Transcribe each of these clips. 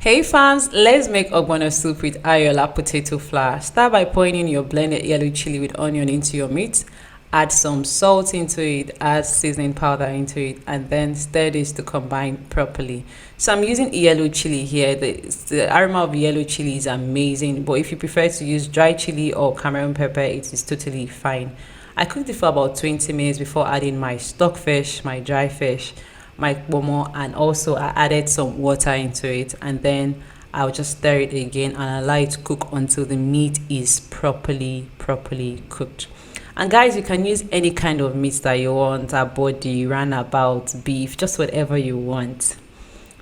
Hey fams, let's make ogbono soup with Ayoola potato flour. Start by pouring in your blended yellow chili with onion into your meat. Add some salt into it, add seasoning powder into it, and then stir this to combine properly. So I'm using yellow chili here. The aroma of yellow chili is amazing, but if you prefer to use dry chili or Cameroon pepper, it is totally fine. I cooked it for about 20 minutes before adding my stock fish, my dry fish, my 𝐵𝐵𝐺, and also I added some water into it, and then I'll just stir it again and allow it to cook until the meat is properly cooked. And guys, you can use any kind of meat that you want, a body, runabout, beef, just whatever you want.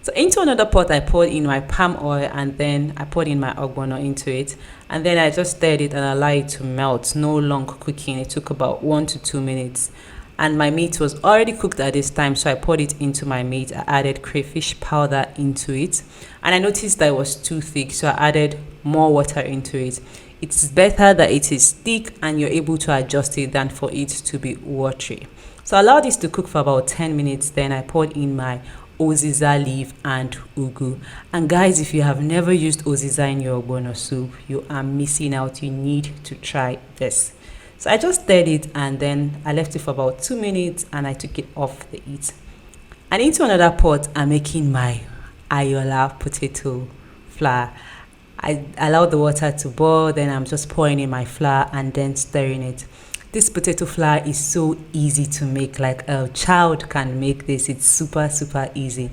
So into another pot I poured in my palm oil, and then I poured in my ogbono into it, and then I just stirred it and allowed it to melt. No long cooking. It took about 1 to 2 minutes. And my meat was already cooked at this time, so I poured it into my meat. I added crayfish powder into it, and I noticed that it was too thick, so I added more water into it. It's better that it is thick and you're able to adjust it than for it to be watery. So I allowed this to cook for about 10 minutes. Then I poured in my 𝐭𝐡𝐞𝐤 leaf and ugu. And guys, if you have never used 𝐭𝐡𝐞𝐤 in your ogbono soup, you are missing out. You need to try this. So I just stirred it, and then I left it for about 2 minutes, and I took it off the heat. And into another pot, I'm making my Ayoola potato flour. I allowed the water to boil, then I'm just pouring in my flour and then stirring it. This potato flour is so easy to make, like a child can make this. It's super easy.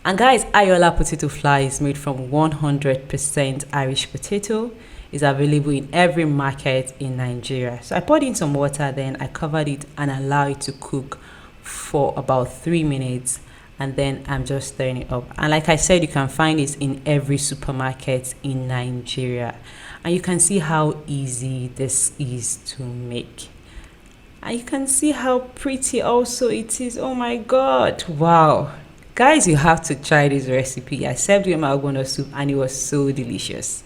And guys, Ayoola potato flour is made from 100% Irish potato. Is available in every market in Nigeria. So I poured in some water, then I covered it and allowed it to cook for about 3 minutes, and then I'm just stirring it up. And like I said, you can find this in every supermarket in Nigeria, and you can see how easy this is to make, and you can see how pretty also it is. Oh my god, wow guys, you have to try this recipe. I served with my ogbono soup and it was so delicious.